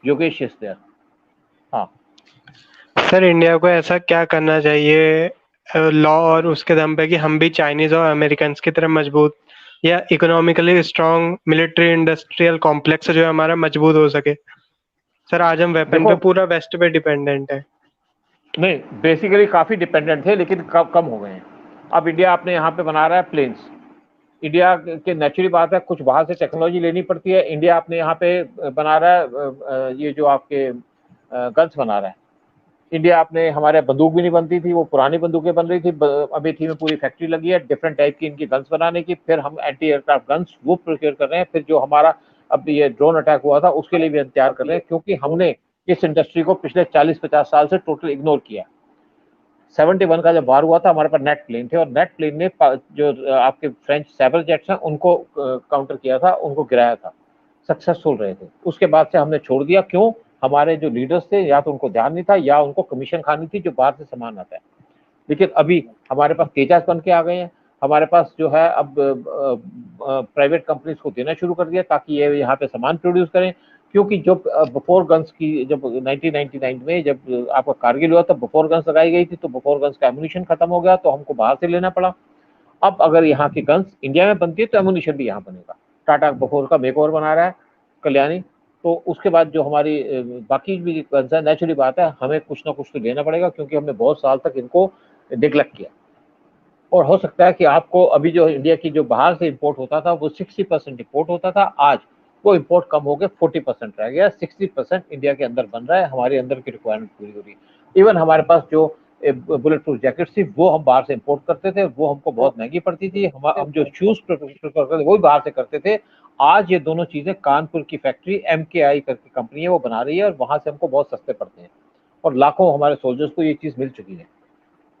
Yogesh is there. हाँ sir, India को ऐसा क्या करना चाहिए लॉ और उसके दम पे कि हम भी चाइनीज और अमेरिकन की तरह मजबूत या economically strong military industrial complex जो है हमारा मजबूत हो सके। सर, आज हम वेपन पे देखो, पूरा वेस्ट पे डिपेंडेंट है। नहीं बेसिकली काफ़ी डिपेंडेंट थे लेकिन कम हो गए हैं। अब इंडिया अपने यहाँ पे बना रहा है प्लेन्स। इंडिया के नेचुरली बात है, कुछ बाहर से टेक्नोलॉजी लेनी पड़ती है। इंडिया अपने यहाँ पे बना रहा है ये जो आपके गन्स बना रहा है। इंडिया अपने, हमारे बंदूक भी नहीं बनती थी, वो पुरानी बंदूकें बन रही थी। अमेठी में पूरी फैक्ट्री लगी है डिफरेंट टाइप की इनकी गन्स बनाने की। फिर हम एंटी एयरक्राफ्ट गन्स वो प्रोक्योर कर रहे हैं। फिर जो हमारा अब ये ड्रोन अटैक हुआ था उसके लिए भी हम तैयार कर रहे हैं, क्योंकि हमने इस इंडस्ट्री को पिछले 40-50 साल से टोटल इग्नोर किया। 71 का जब वार हुआ था, हमारे पास नेट प्लेन थे और नेट प्लेन ने जो आपके फ्रेंच सैबर जेट्स हैं उनको काउंटर किया था, उनको गिराया था, सक्सेसफुल रहे थे। उसके बाद से हमने छोड़ दिया। क्यों? हमारे जो लीडर्स थे, या तो उनको ध्यान नहीं था या उनको कमीशन खानी थी जो बाहर से सामान आता है। लेकिन अभी हमारे पास तेजास बन के आ गए हैं। हमारे पास जो है अब प्राइवेट कंपनीज को देना शुरू कर दिया ताकि ये यहाँ पे सामान प्रोड्यूस करें। क्योंकि जब बफोर गन्स की, जब 1999 में जब आपका कारगिल हुआ तब बफोर गन्स लगाई गई थी, तो बफोर गन्स का एमुनिशन खत्म हो गया तो हमको बाहर से लेना पड़ा। अब अगर यहाँ की गन्स इंडिया में बनती है तो एमुनिशन भी यहाँ बनेगा। टाटा बफोर का मेक ओवर बना रहा है कल्याणी, तो उसके बाद जो हमारी बाकी भी गन्स है, नेचुरली बात है हमें कुछ ना कुछ तो लेना पड़ेगा, क्योंकि हमने बहुत साल तक इनको नेग्लेक्ट किया। और हो सकता है कि आपको अभी जो इंडिया की जो बाहर से इंपोर्ट होता था वो 60% इंपोर्ट होता था, आज वो इंपोर्ट कम हो गया, 40% रह गया। 60% इंडिया के अंदर बन रहा है, हमारे अंदर की रिक्वायरमेंट पूरी हो रही है। इवन हमारे पास जो बुलेट प्रूफ जैकेट थी वो हम बाहर से इंपोर्ट करते थे, वो हमको बहुत महंगी पड़ती थी। हम जो शूज प्रिफर करते थे वो भी बाहर से करते थे। आज ये दोनों चीजें कानपुर की फैक्ट्री MKI करके कंपनी है वो बना रही है, और वहां से हमको बहुत सस्ते पड़ते हैं, और लाखों हमारे सोल्जर्स को ये चीज मिल चुकी है।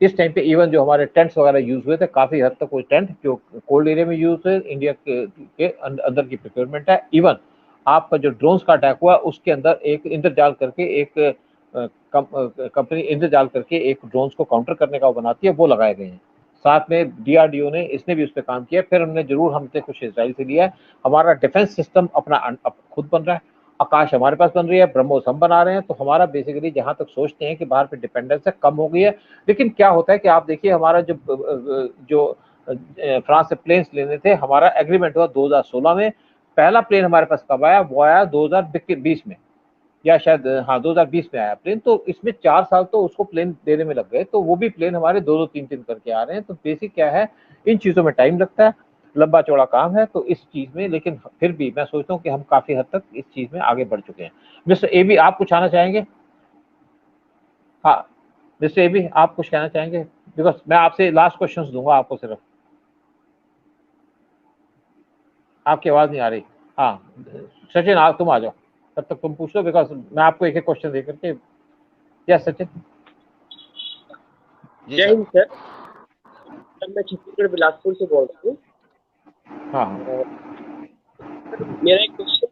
इस टाइम पे इवन जो हमारे टेंट्स वगैरह यूज हुए थे, काफी हद तक वो टेंट जो कोल्ड एरिया में यूज हुए, इंडिया के अंदर की प्रिक्योरमेंट है। इवन आपका जो ड्रोन्स का अटैक हुआ उसके अंदर एक इंद्रजाल करके एक कंपनी इंद्रजाल करके एक ड्रोन्स को काउंटर करने का वो बनाती है, वो लगाए गए हैं। साथ में DRDO ने, इसने भी उस पर काम किया। फिर हमने जरूर हमसे कुछ इसराइल से लिया है। हमारा डिफेंस सिस्टम अपना खुद बन रहा है। आकाश हमारे पास बन रही है, ब्रह्मोस हम बना रहे हैं। तो हमारा बेसिकली जहां तक सोचते हैं कि बाहर पे डिपेंडेंस है कम हो गई है। लेकिन क्या होता है कि आप देखिए, हमारा जो फ्रांस से प्लेन्स लेने थे, हमारा एग्रीमेंट हुआ 2016 में। पहला प्लेन हमारे पास कब आया? वो आया 2020 में, या शायद हाँ 2020 में आया प्लेन। तो इसमें 4 साल तो उसको प्लेन देने में लग गए। तो वो भी प्लेन हमारे 2-2, 3-3 करके आ रहे हैं। तो बेसिक क्या है, इन चीज़ों में टाइम लगता है, लंबा चौड़ा काम है। तो इस चीज़ में, लेकिन फिर भी मैं सोचता हूँ कि हम काफ़ी हद तक इस चीज़ में आगे बढ़ चुके हैं। मिस्टर AB, आप कुछ आना चाहेंगे? हाँ मिस्टर AB, आप कुछ कहना चाहेंगे? बिकॉज मैं आपसे लास्ट क्वेश्चन दूंगा आपको सिर्फ। आपकी आवाज़ नहीं आ रही। हाँ सचिन, आप तुम आ जाओ, तब तक तुम पूछ लो, बिकॉज मैं आपको एक एक क्वेश्चन दे करके। यस सचिन। जय हिंद सर। मैं छत्तीसगढ़ बिलासपुर से बोल रहा हूँ। हाँ मेरा एक क्वेश्चन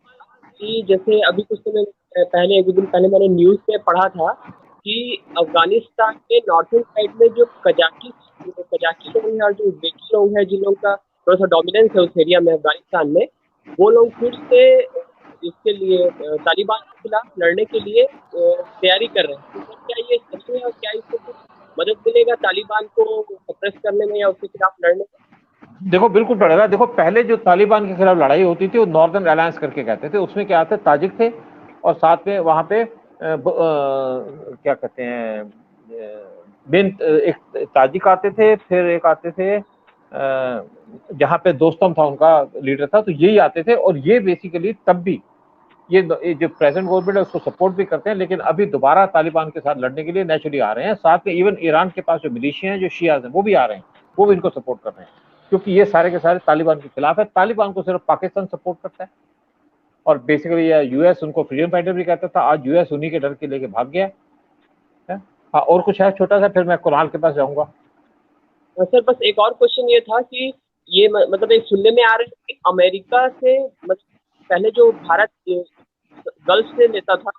कि जैसे अभी कुछ समय पहले, 1-2 दिन पहले मैंने न्यूज़ में पढ़ा था कि अफगानिस्तान के नॉर्थन साइड में जो कजाकी लोग हैं और जो उज़्बेकी लोग हैं, जिन लोगों का थोड़ा सा डोमिनेंस है उस एरिया में अफगानिस्तान में, वो लोग फिर से इसके लिए तालिबान के खिलाफ लड़ने के लिए तैयारी कर रहे हैं। तो सर क्या ये सही है, और क्या इससे कुछ मदद मिलेगा तालिबान को सप्रेस करने में या उसके खिलाफ लड़ने में? देखो, बिल्कुल पड़ेगा। देखो, पहले जो तालिबान के खिलाफ लड़ाई होती थी वो नॉर्दर्न अलायंस करके कहते थे। उसमें क्या थे, ताजिक थे, और साथ में वहाँ पे क्या कहते हैं, एक ताजिक आते थे, फिर एक आते थे जहाँ पे दोस्तम था उनका लीडर था, तो यही आते थे। और ये बेसिकली तब भी ये जो प्रेजेंट गवर्नमेंट है उसको सपोर्ट भी करते हैं, लेकिन अभी दोबारा तालिबान के साथ लड़ने के लिए नेचुरली आ रहे हैं। साथ में इवन ईरान के पास जो मिलिशिया हैं, जो शियाज हैं, वो भी आ रहे हैं, वो भी इनको सपोर्ट कर रहे हैं, क्योंकि ये सारे के सारे तालिबान के खिलाफ है। तालिबान को सिर्फ पाकिस्तान सपोर्ट करता है, और बेसिकली US उनको फ्रीडम फाइटर भी कहता था। आज US उन्हीं के डर के लेके भाग गया है। हाँ, और कुछ है छोटा सा, फिर मैं कुणाल के पास जाऊंगा। सर बस एक और क्वेश्चन ये था कि ये मतलब एक सुनने में आ रहा है कि अमेरिका से, मतलब पहले जो भारत गल्फ से लेता था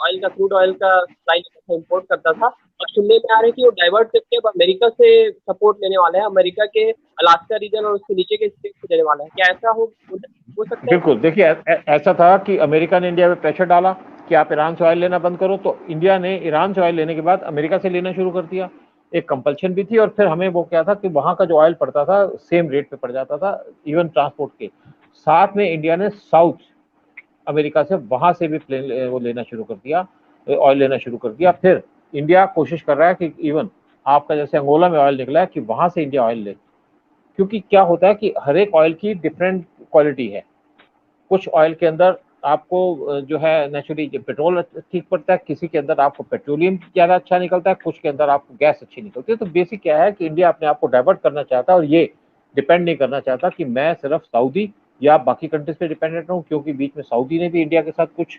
ऑयल का, क्रूड ऑयल का सप्लाई लेता था, इम्पोर्ट करता था, अब सुनने में आ रहा है कि वो डाइवर्ट करके अब अमेरिका से सपोर्ट लेने वाला है, अमेरिका के अलास्का रीजन और उसके नीचे के स्टेट से लेने वाला है। क्या ऐसा हो सकता है? बिल्कुल। देखिए, ऐसा था कि अमेरिका ने इंडिया पे प्रेशर डाला, कि आप ईरान से ऑयल लेना बंद करो, तो इंडिया ने ईरान से ऑयल लेने के बाद अमेरिका से लेना शुरू कर दिया। एक कंपल्शन भी थी, और फिर हमें वो क्या था कि वहाँ का जो ऑयल पड़ता था सेम रेट पे पड़ जाता था, इवन ट्रांसपोर्ट के साथ में इंडिया ने साउथ अमेरिका से वहाँ से भी प्लेन वो लेना शुरू कर दिया, ऑयल लेना शुरू कर दिया। फिर इंडिया कोशिश कर रहा है कि इवन आपका जैसे अंगोला में ऑयल निकला है कि वहाँ से इंडिया ऑयल ले, क्योंकि क्या होता है कि हर एक ऑयल की डिफरेंट क्वालिटी है। कुछ ऑयल के अंदर आपको जो है नेचुरली पेट्रोल ठीक पड़ता है, किसी के अंदर आपको पेट्रोलियम ज़्यादा अच्छा निकलता है, कुछ के अंदर आपको गैस अच्छी निकलती है। तो बेसिक क्या है कि इंडिया अपने आप को डाइवर्ट करना चाहता है और ये डिपेंड नहीं करना चाहता कि मैं सिर्फ सऊदी या बाकी कंट्रीज पे डिपेंडेंट हूँ, क्योंकि बीच में सऊदी ने भी इंडिया के साथ कुछ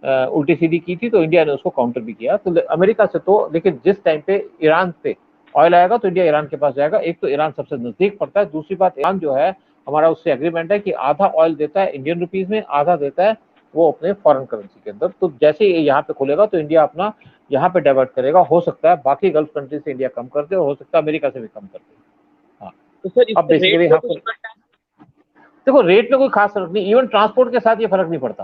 उल्टी सीधी की थी, तो इंडिया ने उसको काउंटर भी किया। तो अमेरिका से तो, लेकिन जिस टाइम पे ईरान पे ऑयल आएगा तो इंडिया ईरान के पास जाएगा। एक तो ईरान सबसे नजदीक पड़ता है, दूसरी बात ईरान जो है हमारा उससे एग्रीमेंट है कि आधा ऑयल देता है इंडियन रुपीज में, आधा देता है वो अपने फॉरेन करेंसी के अंदर। तो जैसे ही यहाँ पे खुलेगा तो इंडिया अपना यहाँ पे डाइवर्ट करेगा। हो सकता है बाकी गल्फ कंट्री से इंडिया कम कर दे, और हो सकता है अमेरिका से भी कम कर दे। हाँ, तो सर अब बेसिकली यहाँ पे देखो रेट में कोई खास फर्क नहीं, इवन ट्रांसपोर्ट के साथ ये फर्क नहीं पड़ता,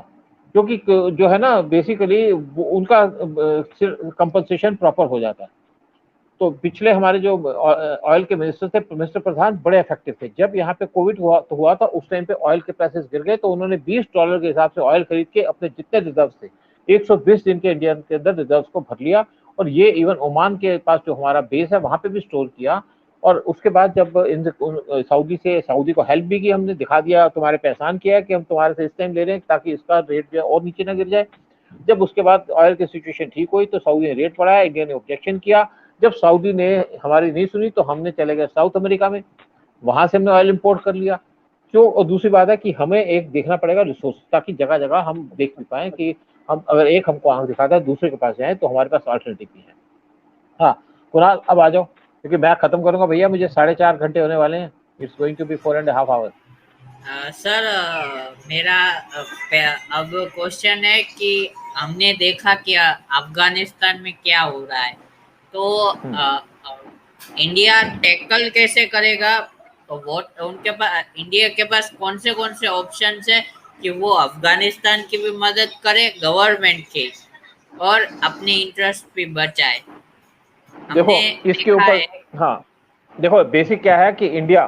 क्योंकि जो है ना बेसिकली उनका कंपनसेशन प्रॉपर हो जाता है। तो पिछले हमारे जो ऑयल के मिनिस्टर थे, मिनिस्टर प्रधान, बड़े इफेक्टिव थे। जब यहाँ पे कोविड हुआ था उस टाइम पे ऑयल के प्राइसेस गिर गए, तो उन्होंने $20 के हिसाब से ऑयल खरीद के अपने जितने रिजर्व थे 120 दिन के इंडिया के अंदर रिजर्व को भर लिया, और ये इवन ओमान के पास जो हमारा बेस है वहां पे भी स्टोर किया। और उसके बाद जब सऊदी को हेल्प भी की, हमने दिखा दिया, तुम्हारे पे एहसान किया है कि हम तुम्हारे से इस टाइम ले रहे हैं ताकि इसका रेट जो है और नीचे ना गिर जाए। जब उसके बाद ऑयल की सिचुएशन ठीक हुई तो सऊदी ने रेट बढ़ाया, इंडिया ने ऑब्जेक्शन किया। जब सऊदी ने हमारी नहीं सुनी तो हमने चले गए साउथ अमेरिका में, वहां से हमने ऑयल इंपोर्ट कर लिया। क्यों? और दूसरी बात है कि हमें एक देखना पड़ेगा रिसोर्स, ताकि जगह जगह हम देख भी पाए कि हम अगर एक हमको आंख दिखाता है दूसरे के पास जाए तो हमारे पास अल्टरनेटिव भी है। हाँ कुणाल, अब आ जाओ, क्योंकि मैं खत्म करूंगा भैया, मुझे 4.5 घंटे होने वाले हैं। It's going to be 4.5 hours. Sir मेरा अब क्वेश्चन है कि हमने देखा कि अफगानिस्तान में क्या हो रहा है, तो इंडिया टैकल कैसे करेगा? वो उनके पास, इंडिया के पास कौन से ऑप्शन है कि वो अफगानिस्तान की भी मदद करे गवर्नमेंट की, और अपने इंटरेस्ट भी बचाए? देखो इसके ऊपर, हाँ देखो बेसिक क्या है कि इंडिया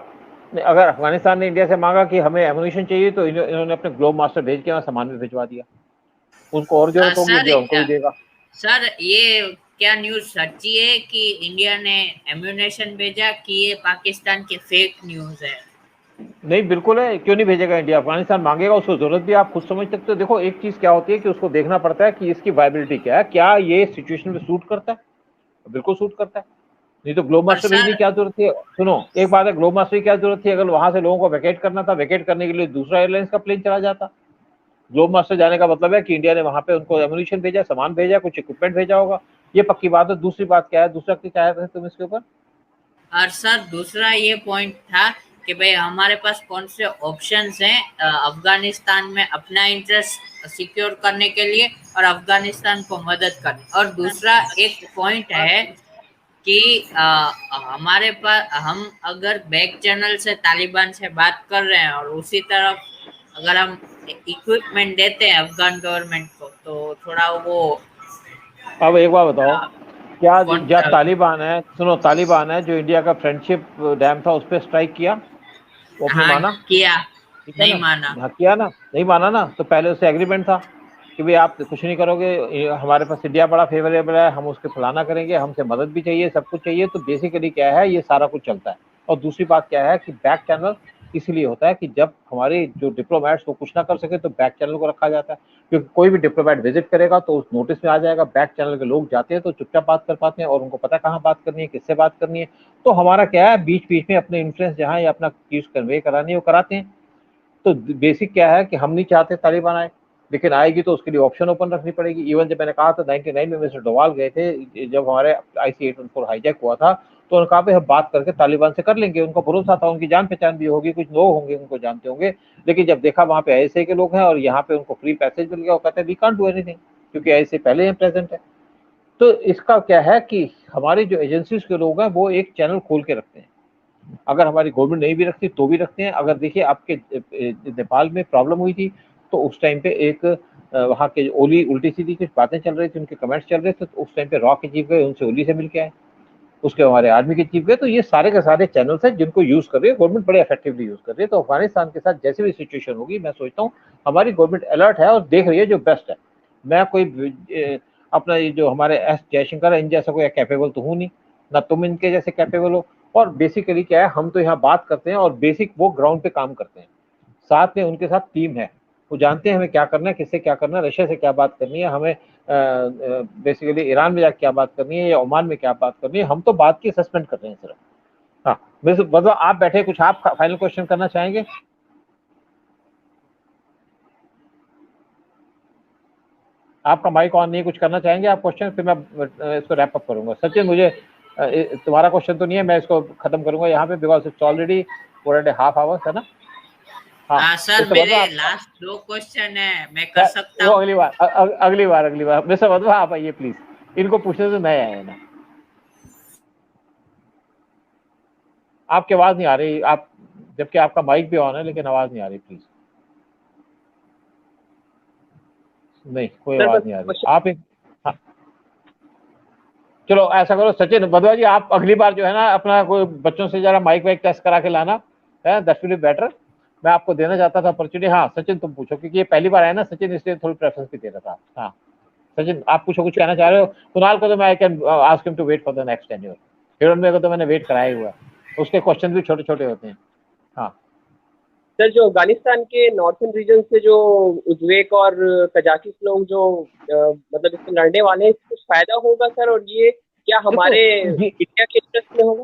अगर अफगानिस्तान ने इंडिया से मांगा कि हमें एमुनिशन चाहिए, तो इन्होंने अपने ग्लोब मास्टर भेज के सामान भी भिजवा दिया। उनको और जरूरत होगी इंडिया उनको भी देगा। सर ये क्या न्यूज़ सच्ची है कि इंडिया ने एम्यूनेशन भेजा, कि ये पाकिस्तान की फेक न्यूज़ है? नहीं बिल्कुल है, क्यों नहीं भेजेगा इंडिया? अफगानिस्तान मांगेगा, उसको जरूरत भी, आप खुद समझ सकते हो। देखो एक चीज क्या होती है कि उसको देखना पड़ता है कि इसकी वायबिलिटी क्या है, क्या ये सिचुएशन में सूट करता है। बिल्कुल सूट करता है, नहीं तो ग्लोब मास्टर भेजने की क्या जरूरत थी? सुनो एक बात है, ग्लोब मास्टर की क्या जरूरत थी? अगर वहां से लोगों को वैकेट करना था, वैकेट करने के लिए दूसरा एयरलाइंस का प्लेन चला जाता। ग्लोब मास्टर जाने का मतलब है कि इंडिया ने वहां पे उनको एम्यूनिशन भेजा, सामान भेजा, कुछ इक्विपमेंट भेजा होगा, ये पक्की बात है। दूसरी बात क्या है, दूसरा क्या है तुम इसके ऊपर? और सर दूसरा ये पॉइंट था कि भाई हमारे पास कौन से ऑप्शंस हैं अफगानिस्तान में अपना इंटरेस्ट सिक्योर करने के लिए और अफगानिस्तान को मदद करने। और दूसरा एक पॉइंट है कि हमारे पास, हम अगर बैक चैनल से तालिबान से बात कर रहे हैं और उसी तरफ अगर हम इक्विपमेंट देते हैं अफगान गवर्नमेंट को, तो थोड़ा वो। अब एक बात बताओ, क्या जब तालिबान है, सुनो तालिबान है जो इंडिया का फ्रेंडशिप डैम था उस पर स्ट्राइक किया, वो अपने माना? किया नहीं माना। हाँ किया ना, नहीं माना ना, तो पहले उससे एग्रीमेंट था कि भाई आप कुछ नहीं करोगे, हमारे पास इंडिया बड़ा फेवरेबल है, हम उसके फलाना करेंगे, हमसे मदद भी चाहिए, सब कुछ चाहिए। तो बेसिकली क्या है, ये सारा कुछ चलता है। और दूसरी बात क्या है कि बैक चैनल इसलिए होता है कि जब हमारे जो डिप्लोमेट्स वो कुछ ना कर सके तो बैक चैनल को रखा जाता है, क्योंकि कोई भी डिप्लोमेट विजिट करेगा तो उस नोटिस में आ जाएगा। बैक चैनल के लोग जाते हैं तो चुपचाप बात कर पाते हैं और उनको पता कहाँ बात करनी है, किससे बात करनी है। तो हमारा क्या है, बीच बीच में अपने इन्फ्लुएंस जहाँ या अपना चीज कन्वे करानी है वो कराते हैं। तो बेसिक क्या है कि हम नहीं चाहते तालिबान आए, लेकिन आएगी तो उसके लिए ऑप्शन ओपन रखनी पड़ेगी। इवन जब मैंने कहा था 99 में मिस्टर डोवाल गए थे, जब हमारे IC-814 हाईजैक हुआ था, तो उन्होंने कहा भाई हम बात करके तालिबान से कर लेंगे। उनको भरोसा था, उनकी जान पहचान भी होगी, कुछ लोग होंगे उनको जानते होंगे। लेकिन जब देखा वहाँ पे ISA के लोग हैं और यहाँ पे उनको फ्री पैसेज मिल गया, वो कहते हैं वी कांट डू एनीथिंग, क्योंकि ISA पहले ही प्रेजेंट है। तो इसका क्या है कि हमारी जो एजेंसीज के लोग हैं वो एक चैनल खोल के रखते हैं। अगर हमारी गवर्नमेंट नहीं भी रखती तो भी रखते हैं। अगर देखिए आपके नेपाल में प्रॉब्लम हुई थी तो उस टाइम पे एक वहाँ के ओली उल्टी सीधी कुछ बातें चल रही थी, उनके कमेंट्स चल रहे थे, तो उस टाइम पे रॉ के चीफ गए, उनसे ओली से मिल के आए, उसके हमारे आर्मी के चीफ गए। तो ये सारे के सारे चैनल्स हैं जिनको यूज कर रही है गवर्नमेंट, बड़े इफेक्टिवली यूज कर रही है। तो अफगानिस्तान के साथ जैसे भी सिचुएशन होगी, मैं सोचता हूँ हमारी गवर्नमेंट अलर्ट है और देख रही है जो बेस्ट है। मैं कोई अपना ये जो हमारे एस जयशंकर है, इन जैसा कोई कैपेबल तो हूँ नहीं, ना तुम इनके जैसे कैपेबल हो। और बेसिकली क्या है, हम तो यहाँ बात करते हैं और बेसिक वो ग्राउंड पे काम करते हैं, साथ में उनके साथ टीम है, वो जानते हैं हमें क्या करना है, किससे क्या करना है, रशिया से क्या बात करनी है, हमें बेसिकली ईरान में जाकर क्या बात करनी है या ओमान में क्या बात करनी है। हम तो बात की सस्पेंड कर रहे हैं सिर्फ। हाँ मतलब आप बैठे, कुछ आप फाइनल क्वेश्चन करना चाहेंगे? आपका माइक ऑन नहीं, कुछ करना चाहेंगे आप क्वेश्चन, फिर मैं इसको रैप अप करूंगा। सचिन, मुझे तुम्हारा क्वेश्चन तो नहीं है, मैं इसको खत्म करूंगा यहाँ पे, बिकॉज इट्स ऑलरेडी 4.5 आवर्स है ना। हाँ सर, मेरे लास्ट 2 क्वेश्चन है, मैं कर सकता हूँ? अगली बार मिस्टर वधवा आप आइए प्लीज, इनको पूछने से नए आए ना। आपकी आवाज नहीं आ रही, आप जबकि आपका माइक भी ऑन है लेकिन आवाज नहीं आ रही, प्लीज। नहीं, कोई आवाज नहीं आ रही। आप एक हाँ, चलो ऐसा करो सचिन वधवा जी, आप अगली बार जो है ना अपना कोई बच्चों से जरा माइक वाइक टेस्ट करा के लाना है, दैट विल बी बेटर। मैं आपको देना चाहता था अपॉर्चुनिटी। हाँ सचिन तुम पूछो, क्योंकि ये पहली बार आया ना सचिन, इसलिए थोड़ी प्रेफरेंस भी दे रहा था। हाँ सचिन आप पूछो, कुछ कहना चाह रहे हो? कुणाल को तो मैं I can ask him to wait for the next tenure, Hiranmay को तो मैंने वेट कराया हुआ है, उसके क्वेश्चन भी छोटे छोटे होते हैं। हाँ सर, जो अफगानिस्तान के नॉर्थन रीजन से जो उज़्बेक और कजाकिस्तान लोग जो मतलब इसमें लड़ने वाले हैं, कुछ फायदा होगा सर? और ये क्या हमारे इंडिया के इंटरेस्ट में होगा?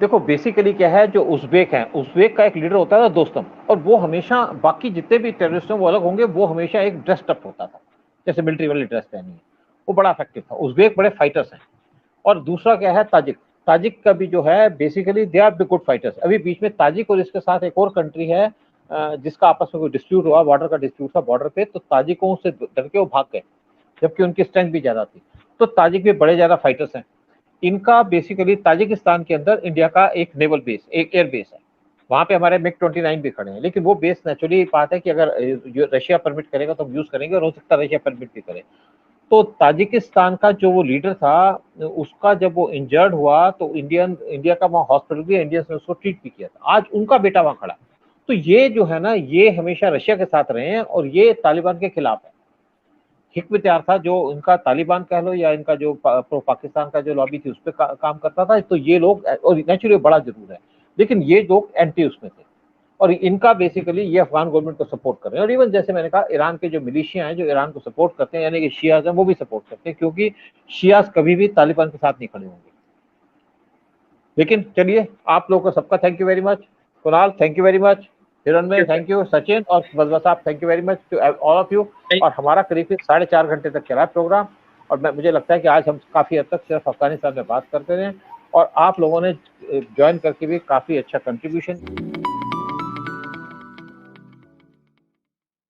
देखो बेसिकली क्या है, जो उज़्बेक है, उज़्बेक का एक लीडर होता था दोस्तम, और वो हमेशा बाकी जितने भी टेररिस्ट हैं वो अलग होंगे, वो हमेशा एक ड्रेस्ड अप होता था, जैसे मिलिट्री वाली ड्रेस पहनी है, वो बड़ा इफेक्टिव था। उज़्बेक बड़े फाइटर्स हैं। और दूसरा क्या है, ताजिक का भी जो है basically they R be good fighters. अभी बीच में ताजिक और इसके साथ एक और कंट्री है जिसका आपस में कोई डिस्प्यूट हुआ, बॉर्डर का डिस्प्यूट था बॉर्डर पे, तो ताजिकों से डर के वो भाग गए, जबकि उनकी स्ट्रेंथ भी ज्यादा थी। तो ताजिक भी बड़े ज्यादा फाइटर्स हैं। इनका बेसिकली ताजिकिस्तान के अंदर इंडिया का एक नेवल बेस, एक एयर बेस है, वहां पे हमारे मिग 29 भी खड़े हैं। लेकिन वो बेस नेचुरली बात है कि अगर रशिया परमिट करेगा तो हम यूज करेंगे, और हो सकता है रशिया परमिट भी करे। तो ताजिकिस्तान का जो वो लीडर था, उसका जब वो इंजर्ड हुआ तो इंडिया का वहाँ हॉस्पिटल भी, इंडियंस ने उसको ट्रीट भी किया था। आज उनका बेटा वहां खड़ा। तो ये जो है ना, ये हमेशा रशिया के साथ रहे हैं और ये तालिबान के खिलाफ है। हिकमत था जो इनका तालिबान कह लो या इनका जो प्रो पाकिस्तान का जो लॉबी थी उस पर काम करता था। तो ये लोग, और नेचुरली बड़ा जरूर है, लेकिन ये लोग एंटी उसमें थे, और इनका बेसिकली ये अफगान गवर्नमेंट को सपोर्ट कर रहे हैं। और इवन जैसे मैंने कहा, ईरान के जो मिलिशिया हैं जो ईरान को सपोर्ट करते हैं, यानी कि शियाज हैं, वो भी सपोर्ट करते हैं, क्योंकि शियाज कभी भी तालिबान के साथ नहीं खड़े होंगे। लेकिन चलिए, आप लोगों को सबका thank you very much. Kunal thank you very much, Hiranmay thank you, Sachin और वधवा साहब thank you very much to all of you. और हमारा करीब 4.5 घंटे तक चला प्रोग्राम, और मुझे लगता है कि आज हम काफी हद तक सिर्फ अफगानिस्तान में बात करते रहे, और आप लोगों ने ज्वाइन करके भी काफी अच्छा कंट्रीब्यूशन